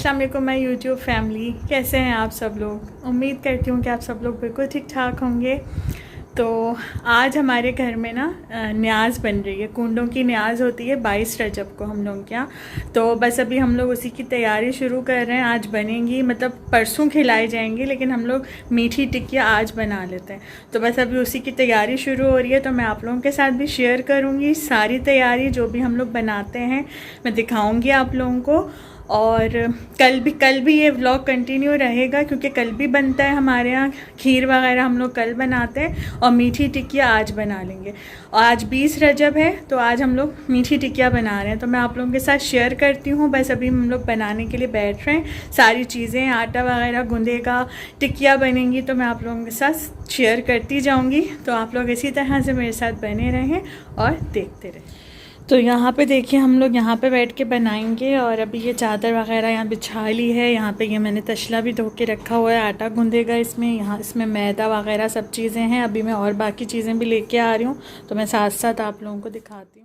अस्सलाम वालेकुम my YouTube family, कैसे हैं आप सब लोग। उम्मीद करती हूँ कि आप सब लोग बिल्कुल ठीक ठाक होंगे। तो आज हमारे घर में ना न्याज़ बन रही है। कूंडों की न्याज़ होती है 22 रजब को हम लोग के यहाँ। तो बस अभी हम लोग उसी की तैयारी शुरू कर रहे हैं। आज बनेंगी, मतलब परसों खिलाई जाएंगी, लेकिन हम लोग मीठी टिक्कियाँ आज बना लेते हैं। तो बस अभी उसी की तैयारी शुरू हो रही है। तो मैं आप लोगों के साथ भी शेयर करूँगी सारी तैयारी, जो भी हम लोग बनाते हैं मैं दिखाऊँगी आप लोगों को। और कल भी ये व्लॉग कंटिन्यू रहेगा, क्योंकि कल भी बनता है हमारे यहाँ खीर वगैरह, हम लोग कल बनाते हैं। और मीठी टिक्कियाँ आज बना लेंगे। और आज 20 रजब है, तो आज हम लोग मीठी टिक्कियाँ बना रहे हैं। तो मैं आप लोगों के साथ शेयर करती हूँ। बस अभी हम लोग बनाने के लिए बैठ रहे हैं। सारी चीज़ें, आटा वगैरह गूँधेगा, टिक्कियाँ बनेंगी, तो मैं आप लोगों के साथ शेयर करती जाऊँगी। तो आप लोग इसी तरह से मेरे साथ बने रहें और देखते रहें। तो यहाँ पे देखिए, हम लोग यहाँ पे बैठ के बनाएंगे। और अभी ये चादर वगैरह यहाँ बिछा ली है। यहाँ पे ये मैंने तसला भी धो के रखा हुआ है, आटा गूँधेगा इसमें। यहाँ इसमें मैदा वगैरह सब चीज़ें हैं। अभी मैं और बाकी चीज़ें भी लेके आ रही हूँ, तो मैं साथ साथ आप लोगों को दिखाती हूँ।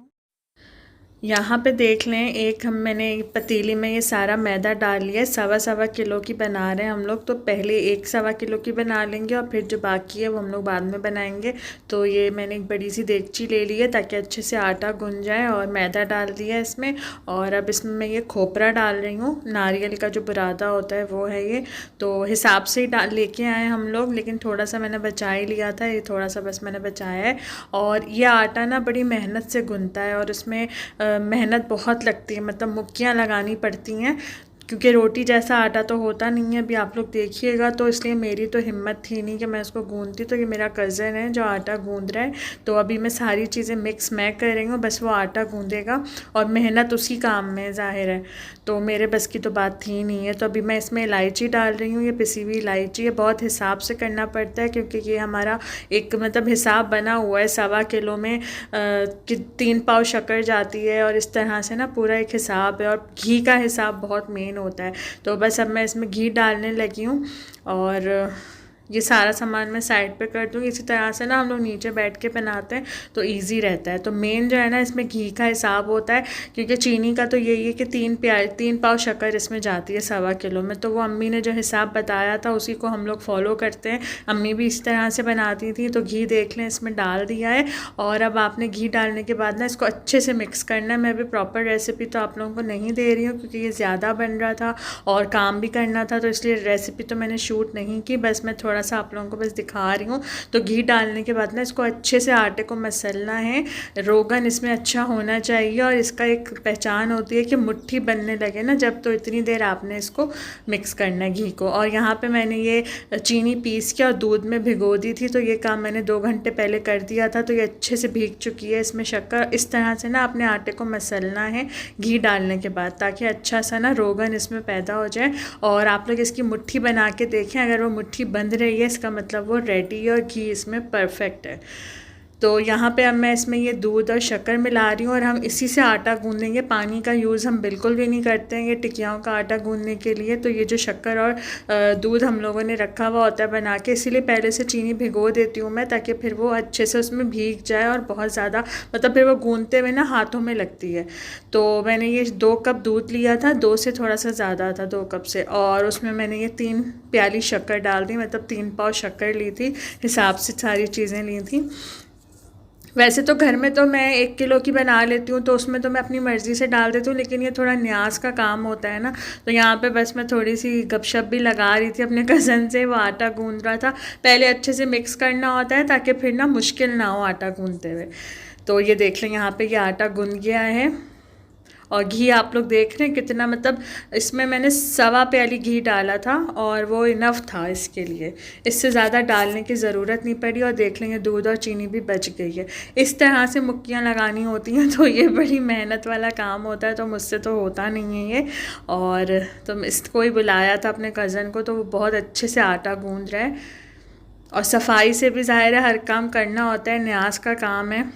यहाँ पे देख लें, मैंने पतीली में ये सारा मैदा डाल लिया है। 1.25 किलो की बना रहे हैं हम लोग। तो पहले 1.25 किलो की बना लेंगे और फिर जो बाकी है वो हम लोग बाद में बनाएंगे। तो ये मैंने एक बड़ी सी देगची ले ली है ताकि अच्छे से आटा गुन जाए। और मैदा डाल दिया है इसमें। और अब इसमें मैं ये खोपरा डाल रही हूँ, नारियल का जो बुरादा होता है वो है ये। तो हिसाब से ही लेके आए हम लोग, लेकिन थोड़ा सा मैंने बचा ही लिया था। ये थोड़ा सा बस मैंने बचाया है। और ये आटा ना बड़ी मेहनत से गुनता है, और इसमें मेहनत बहुत लगती है, मतलब मुक्कियाँ लगानी पड़ती हैं, क्योंकि रोटी जैसा आटा तो होता नहीं है। अभी आप लोग देखिएगा। तो इसलिए मेरी तो हिम्मत थी नहीं कि मैं इसको गूंदती। तो ये मेरा कज़न है जो आटा गूंद रहा है। तो अभी मैं सारी चीज़ें मिक्स मैं कर रही हूँ, बस वो आटा गूंदेगा और मेहनत उसी काम में ज़ाहिर है। तो मेरे बस की तो बात थी नहीं है। तो अभी मैं इसमें इलायची डाल रही हूँ, ये पिसी हुई इलायची है। बहुत हिसाब से करना पड़ता है, क्योंकि ये हमारा एक मतलब हिसाब बना हुआ है। 1.25 किलो में कि 3 पाव शक्कर जाती है, और इस तरह से ना पूरा एक हिसाब है। और घी का हिसाब बहुत मेन होता है। तो बस अब मैं इसमें घी डालने लगी हूँ, और ये सारा सामान मैं साइड पे कर दूँगी। इसी तरह से ना हम लोग नीचे बैठ के बनाते हैं तो इजी रहता है। तो मेन जो है ना, इसमें घी का हिसाब होता है, क्योंकि चीनी का तो यही है कि 3 पाव शक्कर इसमें जाती है 1.25 किलो में। तो वो अम्मी ने जो हिसाब बताया था उसी को हम लोग फॉलो करते हैं। अम्मी भी इस तरह से बनाती थी। तो घी देख लें, इसमें डाल दिया है। और अब आपने घी डालने के बाद ना इसको अच्छे से मिक्स करना है। मैं अभी प्रॉपर रेसिपी तो आप लोगों को नहीं दे रही हूँ, क्योंकि ये ज़्यादा बन रहा था और काम भी करना था, तो इसलिए रेसिपी तो मैंने शूट नहीं की। बस मैं थोड़ा सा आप लोगों को बस दिखा रही हूँ। तो घी डालने के बाद ना इसको अच्छे से आटे को मसलना है। रोगन इसमें अच्छा होना चाहिए, और इसका एक पहचान होती है कि मुट्ठी बनने लगे ना जब, तो इतनी देर आपने इसको मिक्स करना है घी को। और यहाँ पे मैंने ये चीनी पीस के और दूध में भिगो दी थी। तो ये काम मैंने 2 घंटे पहले कर दिया था। तो ये अच्छे से भीग चुकी है इसमें शक्कर। इस तरह से ना अपने आटे को मसलना है घी डालने के बाद, ताकि अच्छा सा ना रोगन इसमें पैदा हो जाए। और आप लोग इसकी मुट्ठी बना के देखें, अगर वो मुट्ठी बंध रही है इसका मतलब वो रेडी है और घी इसमें परफेक्ट है। तो यहाँ पे अब मैं इसमें ये दूध और शक्कर मिला रही हूँ, और हम इसी से आटा गूँधेंगे। पानी का यूज़ हम बिल्कुल भी नहीं करते हैं ये टिक्कियों का आटा गूँधने के लिए। तो ये जो शक्कर और दूध हम लोगों ने रखा हुआ होता है बना के, इसीलिए पहले से चीनी भिगो देती हूँ मैं, ताकि फिर वो अच्छे से उसमें भीग जाए। और बहुत ज़्यादा मतलब फिर वो गूँधते हुए ना हाथों में लगती है। तो मैंने ये 2 कप दूध लिया था, 2 से थोड़ा सा ज़्यादा था, 2 कप से। और उसमें मैंने ये 3 प्याली शक्कर डाल दी, मतलब 3 पाव शक्कर ली थी, हिसाब से सारी चीज़ें ली थी। वैसे तो घर में तो मैं 1 किलो की बना लेती हूँ, तो उसमें तो मैं अपनी मर्ज़ी से डाल देती हूँ, लेकिन ये थोड़ा न्याज का काम होता है ना। तो यहाँ पे बस मैं थोड़ी सी गपशप भी लगा रही थी अपने कज़न से। वो आटा गूँध रहा था। पहले अच्छे से मिक्स करना होता है ताकि फिर ना मुश्किल ना हो आटा गूँधते हुए। तो ये देख लें, यहाँ पर ये आटा गूँध गया है। और घी आप लोग देख रहे हैं कितना, मतलब इसमें मैंने 1.25 प्याली घी डाला था, और वो इनफ था इसके लिए। इससे ज़्यादा डालने की ज़रूरत नहीं पड़ी। और देख लेंगे दूध और चीनी भी बच गई है। इस तरह से मुक्कियाँ लगानी होती हैं, तो ये बड़ी मेहनत वाला काम होता है। तो मुझसे तो होता नहीं है ये। और तो इसको ही बुलाया था अपने कज़न को, तो वो बहुत अच्छे से आटा गूँध रहा है। और सफाई से भी ज़ाहिर है हर काम करना होता है, न्याज का काम है।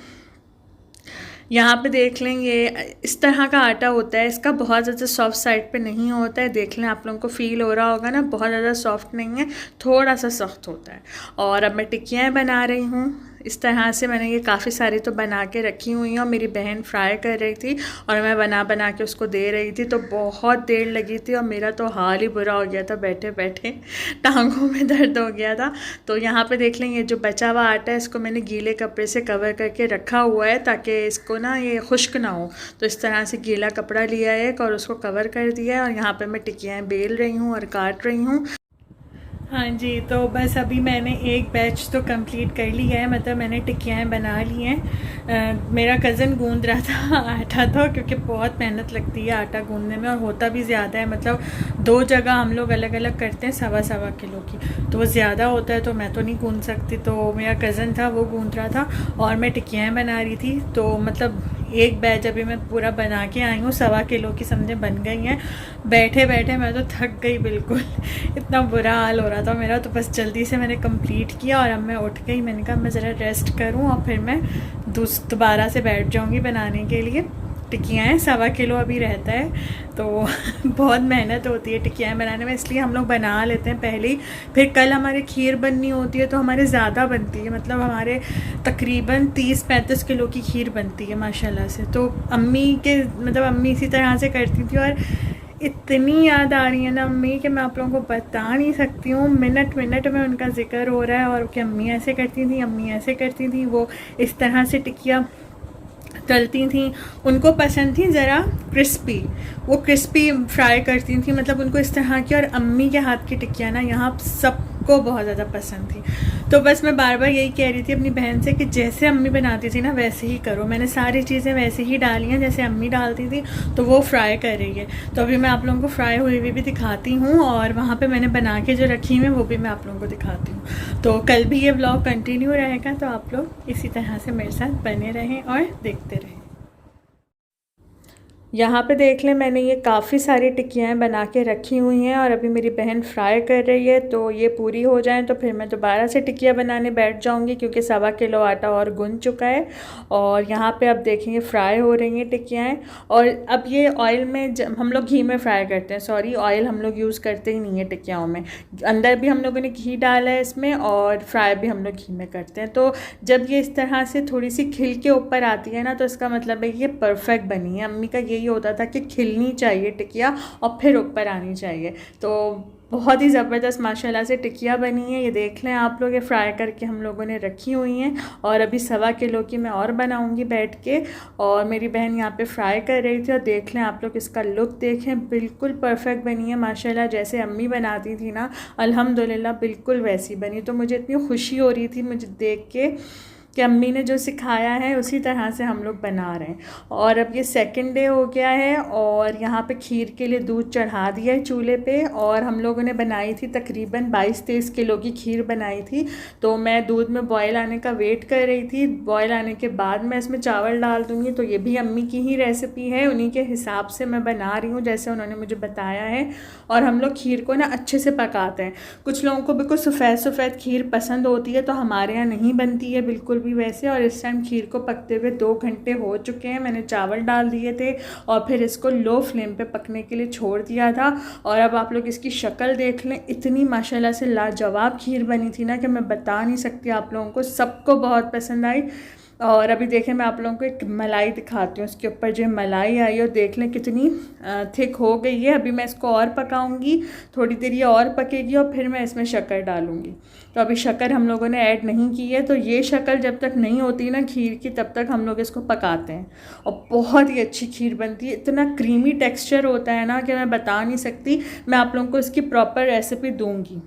यहाँ पे देख लें, ये इस तरह का आटा होता है। इसका बहुत ज़्यादा सॉफ्ट साइड पे नहीं होता है। देख लें, आप लोगों को फील हो रहा होगा ना, बहुत ज़्यादा सॉफ्ट नहीं है, थोड़ा सा सख्त होता है। और अब मैं टिक्कियाँ बना रही हूँ। इस तरह से मैंने ये काफ़ी सारी तो बना के रखी हुई हैं और मेरी बहन फ्राई कर रही थी और मैं बना बना के उसको दे रही थी, तो बहुत देर लगी थी और मेरा तो हाल ही बुरा हो गया था, बैठे बैठे टांगों में दर्द हो गया था। तो यहाँ पे देख लें, ये जो बचा हुआ आटा है इसको मैंने गीले कपड़े से कवर करके रखा हुआ है ताकि इसको ना ये खुश्क ना हो। तो इस तरह से गीला कपड़ा लिया है एक और उसको कवर कर दिया है और यहाँ पे मैं टिक्कियाँ बेल रही हूँ और काट रही हूँ। हाँ जी, तो बस अभी मैंने एक बैच तो कंप्लीट कर लिया है, मतलब मैंने टिक्कियाँ बना ली हैं। मेरा कज़न गूंद रहा था आटा, तो क्योंकि बहुत मेहनत लगती है आटा गूंदने में और होता भी ज़्यादा है, मतलब 2 जगह हम लोग अलग अलग करते हैं 1.25 किलो की, तो वो ज़्यादा होता है तो मैं तो नहीं गूंद सकती। तो मेरा कज़न था वो गूंद रहा था और मैं टिक्कियाँ बना रही थी। तो मतलब एक बैच अभी मैं पूरा बना के आई हूँ, 1.25 किलो की समझे बन गई हैं। बैठे बैठे मैं तो थक गई बिल्कुल, इतना बुरा हाल हो रहा था मेरा। तो बस जल्दी से मैंने कंप्लीट किया और अब मैं उठ गई, मैंने कहा मैं ज़रा रेस्ट करूँ और फिर मैं दोबारा से बैठ जाऊँगी बनाने के लिए। टिक्कियाँ 1.25 किलो अभी रहता है, तो बहुत मेहनत होती है टिक्कियाँ बनाने में, इसलिए हम लोग बना लेते हैं पहले ही। फिर कल हमारे खीर बननी होती है तो हमारे ज़्यादा बनती है, मतलब हमारे तकरीबन 30-35 किलो की खीर बनती है माशाल्लाह से। तो अम्मी इसी तरह से करती थी और इतनी याद आ रही है ना अम्मी कि मैं आप लोगों को बता नहीं सकती हूँ। मिनट मिनट में उनका जिक्र हो रहा है और कि अम्मी ऐसे करती थी, अम्मी ऐसे करती थी, वो इस तरह से टिक्कियाँ तलती थी। उनको पसंद थी ज़रा क्रिस्पी, वो क्रिस्पी फ्राई करती थी, मतलब उनको इस तरह की। और अम्मी के हाथ की टिक्कियाँ ना यहाँ सबको बहुत ज़्यादा पसंद थी। तो बस मैं बार बार यही कह रही थी अपनी बहन से कि जैसे अम्मी बनाती थी ना वैसे ही करो। मैंने सारी चीज़ें वैसे ही डाली हैं जैसे अम्मी डालती थी, तो वो फ्राई कर रही है। तो अभी मैं आप लोगों को फ्राई हुई हुई भी दिखाती हूँ और वहाँ पे मैंने बना के जो रखी हुई है वो भी मैं आप लोगों को दिखाती हूँ। तो कल भी ये व्लॉग कंटिन्यू रहेगा, तो आप लोग इसी तरह से मेरे साथ बने रहें और देखते रहें। यहाँ पे देख लें, मैंने ये काफ़ी सारी टिक्कियाँ बना के रखी हुई हैं और अभी मेरी बहन फ्राई कर रही है। तो ये पूरी हो जाएं तो फिर मैं दोबारा से टिक्कियाँ बनाने बैठ जाऊँगी, क्योंकि 1.25 किलो आटा और गुंद चुका है। और यहाँ पे अब देखेंगे फ्राई हो रही हैं टिक्कियाँ। और अब ये ऑयल में हम लोग घी में फ्राई करते हैं, सॉरी ऑयल हम लोग यूज़ करते ही नहीं है टिक्कियाँ में। अंदर भी हम लोगों ने घी डाला है इसमें और फ्राई भी हम लोग घी में करते हैं। तो जब ये इस तरह से थोड़ी सी खिल के ऊपर आती है ना, तो इसका मतलब है कि ये परफेक्ट बनी है। अम्मी का यही होता था कि खिलनी चाहिए टिक्कियाँ और फिर ऊपर आनी चाहिए। तो बहुत ही ज़बरदस्त माशाल्लाह से टिक्कियाँ बनी हैं। ये देख लें आप लोग, ये फ्राई करके हम लोगों ने रखी हुई हैं और अभी 1.25 किलो की मैं और बनाऊंगी बैठ के। और मेरी बहन यहाँ पे फ्राई कर रही थी और देख लें आप लोग, इसका लुक देखें, बिल्कुल परफेक्ट बनी है माशाल्लाह। जैसे अम्मी बनाती थी ना, अल्हम्दुलिल्लाह बिल्कुल वैसी बनी। तो मुझे इतनी खुशी हो रही थी मुझे देख के कि अम्मी ने जो सिखाया है उसी तरह से हम लोग बना रहे हैं। और अब ये सेकंड डे हो गया है और यहाँ पे खीर के लिए दूध चढ़ा दिया है चूल्हे पे। और हम लोगों ने बनाई थी तकरीबन 22-23 किलो की खीर बनाई थी। तो मैं दूध में बॉयल आने का वेट कर रही थी। बॉयल आने के बाद मैं इसमें चावल डाल दूँगी। तो ये भी अम्मी की ही रेसिपी है, उन्हीं के हिसाब से मैं बना रही हूँ जैसे उन्होंने मुझे बताया है। और हम लोग खीर को ना अच्छे से पकाते हैं। कुछ लोगों को बिल्कुल सफ़ेद सफ़ेद खीर पसंद होती है, तो हमारे यहाँ नहीं बनती है बिल्कुल भी वैसे। और इस टाइम खीर को पकते हुए 2 घंटे हो चुके हैं। मैंने चावल डाल दिए थे और फिर इसको लो फ्लेम पे पकने के लिए छोड़ दिया था। और अब आप लोग इसकी शक्ल देख लें, इतनी माशाल्लाह से लाजवाब खीर बनी थी ना कि मैं बता नहीं सकती आप लोगों को, सबको बहुत पसंद आई। और अभी देखें, मैं आप लोगों को एक मलाई दिखाती हूँ, इसके ऊपर जो मलाई आई और देख लें कितनी थिक हो गई है। अभी मैं इसको और पकाऊंगी, थोड़ी देर ये और पकेगी और फिर मैं इसमें शक्कर डालूंगी। तो अभी शक्कर हम लोगों ने ऐड नहीं की है। तो ये शक्कर जब तक नहीं होती ना खीर की, तब तक हम लोग इसको पकाते हैं और बहुत ही अच्छी खीर बनती है। इतना क्रीमी टेक्स्चर होता है ना कि मैं बता नहीं सकती। मैं आप लोगों को इसकी प्रॉपर रेसिपी दूँगी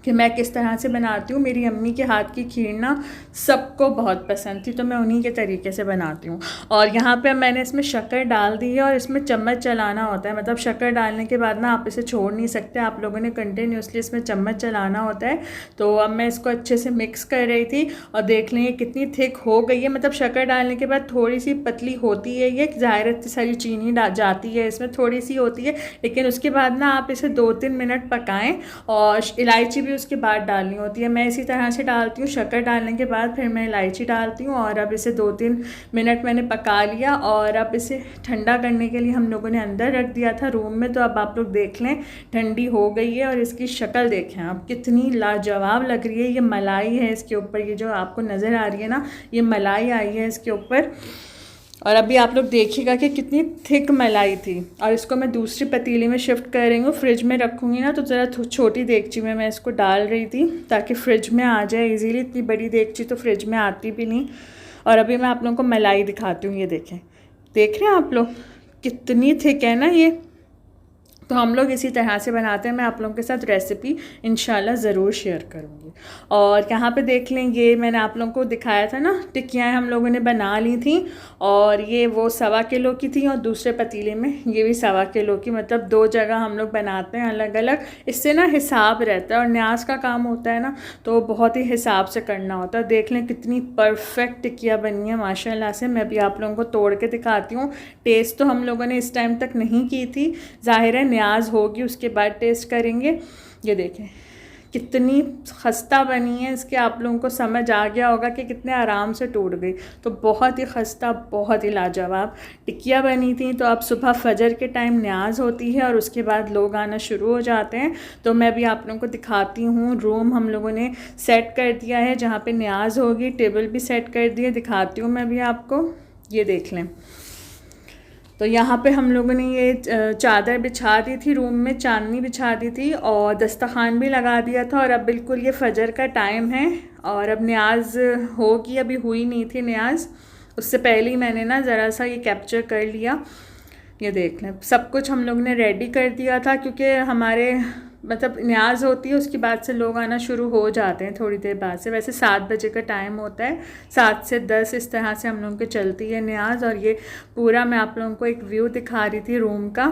कि मैं किस तरह से बनाती हूँ। मेरी अम्मी के हाथ की खीर ना सबको बहुत पसंद थी, तो मैं उन्हीं के तरीके से बनाती हूँ। और यहाँ पे मैंने इसमें शक्कर डाल दी है और इसमें चम्मच चलाना होता है, मतलब शक्कर डालने के बाद ना आप इसे छोड़ नहीं सकते, आप लोगों ने कंटिन्यूसली इसमें चम्मच चलाना होता है। तो अब मैं इसको अच्छे से मिक्स कर रही थी और देख लें कितनी थिक हो गई है। मतलब शक्कर डालने के बाद थोड़ी सी पतली होती है ये, ज़ाहिर इतनी सारी चीनी जाती है इसमें, थोड़ी सी होती है, लेकिन उसके बाद ना आप इसे 2-3 मिनट पकाएँ। और इलायची भी भी उसके बाद डालनी होती है। मैं इसी तरह से डालती हूँ, शक्कर डालने के बाद फिर मैं इलायची डालती हूँ। और अब इसे 2-3 मिनट मैंने पका लिया और अब इसे ठंडा करने के लिए हम लोगों ने अंदर रख दिया था रूम में। तो अब आप लोग देख लें, ठंडी हो गई है और इसकी शक्ल देखें आप, कितनी लाजवाब लग रही है। ये मलाई है इसके ऊपर, ये जो आपको नज़र आ रही है ना, ये मलाई आई है इसके ऊपर। और अभी आप लोग देखिएगा कि कितनी थिक मलाई थी। और इसको मैं दूसरी पतीली में शिफ्ट कर रही हूँ, फ्रिज में रखूँगी ना तो ज़रा छोटी देगची में मैं इसको डाल रही थी ताकि फ्रिज में आ जाए इजीली। इतनी बड़ी देगची तो फ्रिज में आती भी नहीं। और अभी मैं आप लोगों को मलाई दिखाती हूँ, ये देखें, देख रहे हैं आप लोग कितनी थिक है ना ये। तो हम लोग इसी तरह से बनाते हैं। मैं आप लोगों के साथ रेसिपी इंशाल्लाह ज़रूर शेयर करूँगी। और यहाँ पे देख लें, ये मैंने आप लोगों को दिखाया था ना, टिक्कियाँ हम लोगों ने बना ली थी। और ये वो 1.25 किलो की थी और दूसरे पतीले में ये भी 1.25 किलो की, मतलब 2 जगह हम लोग बनाते हैं अलग अलग। इससे ना हिसाब रहता है और न्याज का काम होता है ना, तो बहुत ही हिसाब से करना होता है। देख लें कितनी परफेक्ट टिक्कियाँ बनी है माशाल्लाह से। मैं भी आप लोगों को तोड़ के दिखाती हूँ। टेस्ट तो हम लोगों ने इस टाइम तक नहीं की थी, ज़ाहिर है न्याज होगी उसके बाद टेस्ट करेंगे। ये देखें कितनी खस्ता बनी है, इसके आप लोगों को समझ आ गया होगा कि कितने आराम से टूट गई। तो बहुत ही खस्ता, बहुत ही लाजवाब टिक्कियाँ बनी थी। तो अब सुबह फजर के टाइम न्याज होती है और उसके बाद लोग आना शुरू हो जाते हैं। तो मैं भी आप लोगों को दिखाती हूँ, रूम हम लोगों ने सेट कर दिया है जहाँ पे न्याज होगी, टेबल भी सेट कर दिए, दिखाती हूँ मैं भी आपको। ये देख लें, तो यहाँ पे हम लोगों ने ये चादर बिछा दी थी, रूम में चांदनी बिछा दी थी और दस्तरखान भी लगा दिया था। और अब बिल्कुल ये फजर का टाइम है और अब न्याज होगी, अभी हुई नहीं थी न्याज, उससे पहले ही मैंने ना ज़रा सा ये कैप्चर कर लिया। ये देख लें, सब कुछ हम लोग ने रेडी कर दिया था क्योंकि हमारे मतलब न्याज होती है उसके बाद से लोग आना शुरू हो जाते हैं थोड़ी देर बाद से। वैसे 7 बजे का टाइम होता है, 7 से 10 इस तरह से हम लोगों की चलती है न्याज। और ये पूरा मैं आप लोगों को एक व्यू दिखा रही थी रूम का।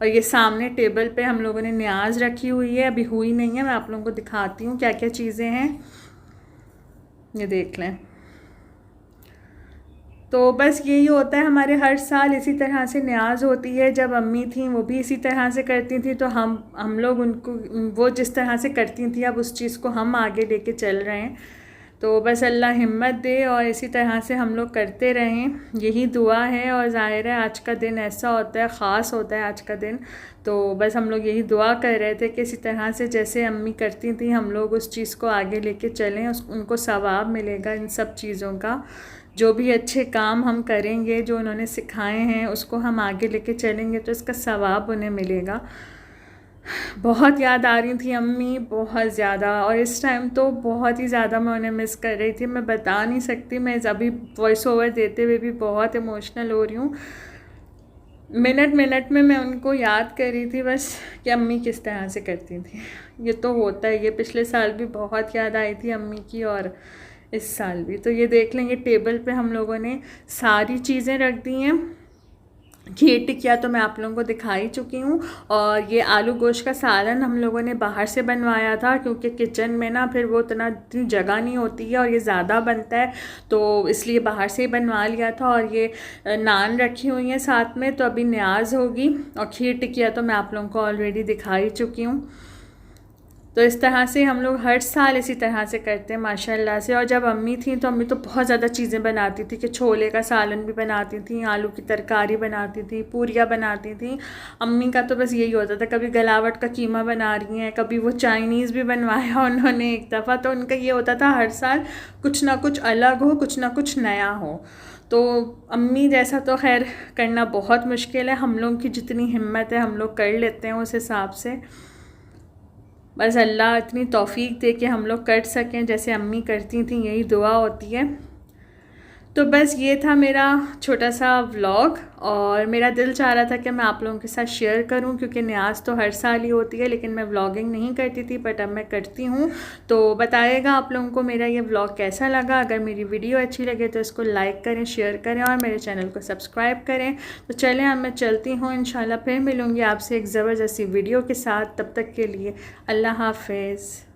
और ये सामने टेबल पे हम लोगों ने न्याज रखी हुई है, अभी हुई नहीं है। मैं आप लोगों को दिखाती हूँ क्या क्या चीज़ें हैं, ये देख लें। तो बस यही होता है हमारे हर साल इसी तरह से न्याज होती है। जब अम्मी थी वो भी इसी तरह से करती थी, तो हम लोग उनको वो जिस तरह से करती थी अब उस चीज़ को हम आगे लेके चल रहे हैं। तो बस अल्लाह हिम्मत दे और इसी तरह से हम लोग करते रहें, यही दुआ है। और ज़ाहिर है आज का दिन ऐसा होता है, ख़ास होता है आज का दिन। तो बस हम लोग यही दुआ कर रहे थे कि इसी तरह से जैसे अम्मी करती थी हम लोग उस चीज़ को आगे लेके चलें, उनको सवाब मिलेगा इन सब चीज़ों का। जो भी अच्छे काम हम करेंगे, जो उन्होंने सिखाए हैं उसको हम आगे लेके चलेंगे तो इसका सवाब उन्हें मिलेगा। बहुत याद आ रही थी अम्मी, बहुत ज़्यादा। और इस टाइम तो बहुत ही ज़्यादा मैं उन्हें मिस कर रही थी, मैं बता नहीं सकती। मैं अभी वॉइस ओवर देते हुए भी बहुत इमोशनल हो रही हूँ। मिनट मिनट में मैं उनको याद कर रही थी बस कि अम्मी किस तरह से करती थी। ये तो होता है, ये पिछले साल भी बहुत याद आई थी अम्मी की और इस साल भी। तो ये देख लेंगे, टेबल पे हम लोगों ने सारी चीज़ें रख दी हैं। घी टिक्किया तो मैं आप लोगों को दिखा ही चुकी हूँ। और ये आलू गोश्त का सालन हम लोगों ने बाहर से बनवाया था क्योंकि किचन में ना फिर वो इतनी जगह नहीं होती है और ये ज़्यादा बनता है, तो इसलिए बाहर से ही बनवा लिया था। और ये नान रखी हुई हैं साथ में, तो अभी न्याज होगी। और खीर टिक्किया तो मैं आप लोगों को ऑलरेडी दिखा ही चुकी हूँ। तो इस तरह से हम लोग हर साल इसी तरह से करते हैं माशाल्लाह से। और जब अम्मी थी तो अम्मी तो बहुत ज़्यादा चीज़ें बनाती थी कि छोले का सालन भी बनाती थी, आलू की तरकारी बनाती थी, पूरियाँ बनाती थी। अम्मी का तो बस यही होता था, कभी गलावट का कीमा बना रही हैं, कभी वो चाइनीज़ भी बनवाया उन्होंने एक दफ़ा। तो उनका ये होता था हर साल कुछ ना कुछ अलग हो, कुछ ना कुछ नया हो। तो अम्मी जैसा तो खैर करना बहुत मुश्किल है, हम लोग की जितनी हिम्मत है हम लोग कर लेते हैं उस हिसाब से। बस अल्लाह इतनी तौफीक दे कि हम लोग कर सकें जैसे अम्मी करती थी, यही दुआ होती है। तो बस ये था मेरा छोटा सा व्लॉग और मेरा दिल चाह रहा था कि मैं आप लोगों के साथ शेयर करूं क्योंकि न्याज तो हर साल ही होती है, लेकिन मैं व्लॉगिंग नहीं करती थी, बट अब मैं करती हूं। तो बताइएगा आप लोगों को मेरा ये व्लॉग कैसा लगा। अगर मेरी वीडियो अच्छी लगे तो इसको लाइक करें, शेयर करें और मेरे चैनल को सब्सक्राइब करें। तो चलें अब मैं चलती हूँ, इंशाल्लाह फिर मिलूँगी आपसे एक ज़बरदस्ती वीडियो के साथ। तब तक के लिए अल्लाह हाफ़िज़।